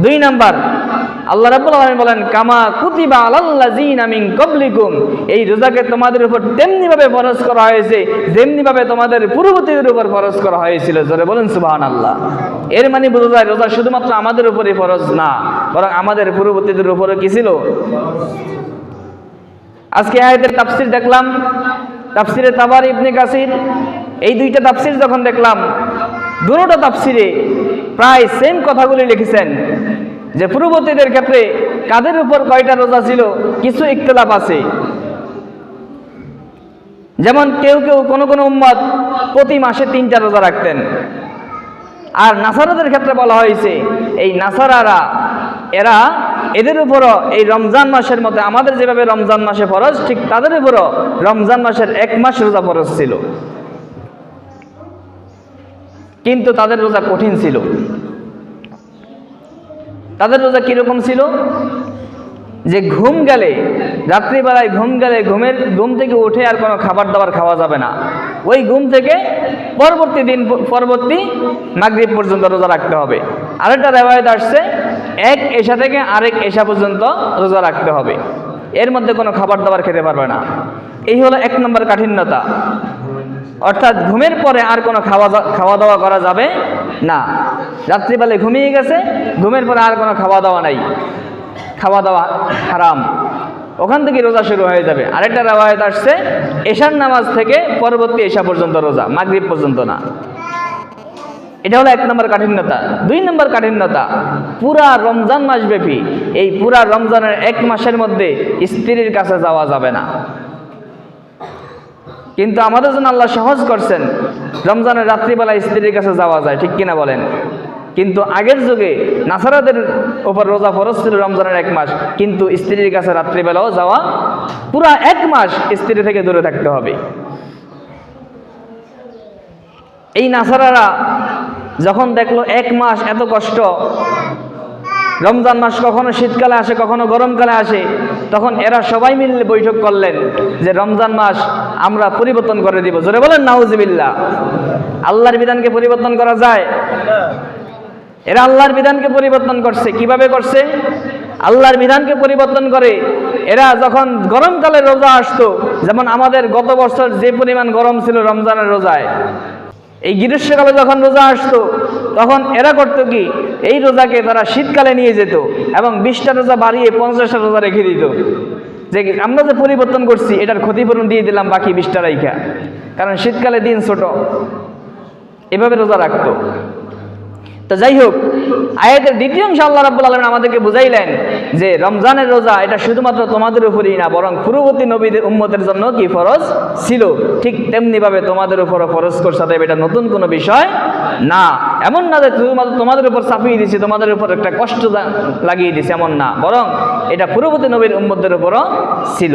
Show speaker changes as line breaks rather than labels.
দুই নাম্বার, আল্লাহ রাব্বুল আলামিন বলেন কামা কুতিবা আলাল্লাযিনা মিন ক্বাবলিকুম, এই রোজাকে তোমাদের উপর তেমনি ভাবে ফরজ করা হয়েছে যেমনি ভাবে তোমাদের পূর্ববর্তীদের উপর ফরজ করা হয়েছিল। জোরে বলেন সুবহানাল্লাহ। এর মানে বোঝা যায় রোজা শুধুমাত্র আমাদের উপরই ফরজ না, বরং আমাদের পূর্ববর্তীদের উপরও কি ছিল? আজকে আয়াতের তাফসীর দেখলাম, তাফসীরে তাবারি ইবনে কাসির, এই দুইটা তাফসীর যখন দেখলাম, দুটোটা তাফসীরে প্রায় সেম কথাগুলি লিখেছেন যে পূর্ববর্তীদের ক্ষেত্রে কাদের উপর কয়টা রোজা ছিল কিছু ইখতিলাফ আছে। যেমন কেউ কেউ কোন কোন উম্মত প্রতি মাসে 3টা রোজা রাখতেন। আর নাসারাদের ক্ষেত্রে বলা হয়েছে এই নাসারারা এদের উপরও এই রমজান মাসের মধ্যে আমাদের যেভাবে রমজান মাসে ফরজ, ঠিক তাদের উপরও রমজান মাসের 1 মাস রোজা ফরজ ছিল, কিন্তু তাদের রোজা কঠিন ছিল। তাদের রোজা কিরকম ছিল? যে ঘুম গেলে, রাত্রিবেলায় ঘুম গেলে ঘুম থেকে উঠে আর কোনো খাবার দাবার খাওয়া যাবে না, ওই ঘুম থেকে পরবর্তী মাগরিব পর্যন্ত রোজা রাখতে হবে। আরেকটা রিওয়ায়াত আসছে 1 এশা থেকে আরেক এশা পর্যন্ত রোজা রাখতে হবে, এর মধ্যে কোনো খাবার দাবার খেতে পারবে না। এই হলো 1 নম্বর কাঠিন্যতা, অর্থাৎ ঘুমের পরে আর কোনো খাওয়া দাওয়া করা যাবে না। রাত্রিবেলায় ঘুমিয়ে গেছে, ঘুমের পরে আর কোনো খাওয়া দাওয়া নাই, খাওয়া দাওয়া হারাম, ওখান থেকে রোজা শুরু হয়ে যাবে। আরেকটা রিওয়ায়াত আসছে এশার নামাজ থেকে পরবর্তী এশা পর্যন্ত রোজা, মাগরিব পর্যন্ত না। এটা হলো 1 নম্বর কাঠিন্যতা। 2 নম্বর কাঠিন্যতা, পুরা রমজান মাস ব্যাপী, এই পুরা রমজানের 1 মাসের মধ্যে স্ত্রীর কাছে যাওয়া যাবে না। কিন্তু আমাদের জন্য আল্লাহ সহজ করছেন, রমজানের রাত্রিবেলায় স্ত্রীর কাছে যাওয়া যায়, ঠিক কিনা বলেন? কিন্তু আগের যুগে নাসারাদের উপর রোজা ফরজ ছিল রমজানের 1 মাস, কিন্তু স্ত্রীর কাছে রাত্রিবেলাও যাওয়া, পুরা 1 মাস স্ত্রী থেকে দূরে থাকতে হবে। এই নাসারারা যখন দেখলো 1 মাস এত কষ্ট, রমজান মাস কখনো শীতকালে আসে কখনো গরমকালে আসে, তখন এরা সবাই মিলে বৈঠক করলেন যে রমজান মাস আমরা পরিবর্তন করে দিব। জোরে বলেন নাউজুবিল্লাহ। আল্লাহর বিধানকে পরিবর্তন করা যায়? এরা আল্লাহর বিধানকে পরিবর্তন করছে। কিভাবে করছে? আল্লাহর বিধানকে পরিবর্তন করে এরা যখন গরমকালে রোজা আসতো, যেমন আমাদের গত বছর যে পরিমাণ গরম ছিল রমজানের রোজায়, এই গ্রীষ্মকালে যখন রোজা আসতো তখন এরা করতো কি, এই রোজাকে তারা শীতকালে নিয়ে যেত এবং 20টা রোজা বাড়িয়ে 50টা রোজা রেখে দিত, যে আমরা যে পরিবর্তন করছি এটার ক্ষতিপূরণ দিয়ে দিলাম বাকি 20টা রাইখা, কারণ শীতকালে দিন ছোট। এভাবে রোজা রাখতো। তো যাই হোক, আয়াতের দ্বিতীয় অংশে আল্লাহ রাব্বুল আলামিন আমাদেরকে বুঝাইলেন যে রমজানের রোজা এটা শুধুমাত্র তোমাদের উপরই না, বরং পূর্ববর্তী নবীদের উম্মতের জন্য কি ফরজ ছিল, ঠিক তেমনি ভাবে তোমাদের উপরও ফরজ করছে। এটা নতুন কোনো বিষয় না। এমন না যে শুধুমাত্র তোমাদের উপর চাপিয়ে দিয়েছে, তোমাদের উপর একটা কষ্ট লাগিয়ে দিয়েছে, এমন না, বরং এটা পূর্ববর্তী নবীর উম্মতদের উপরও ছিল।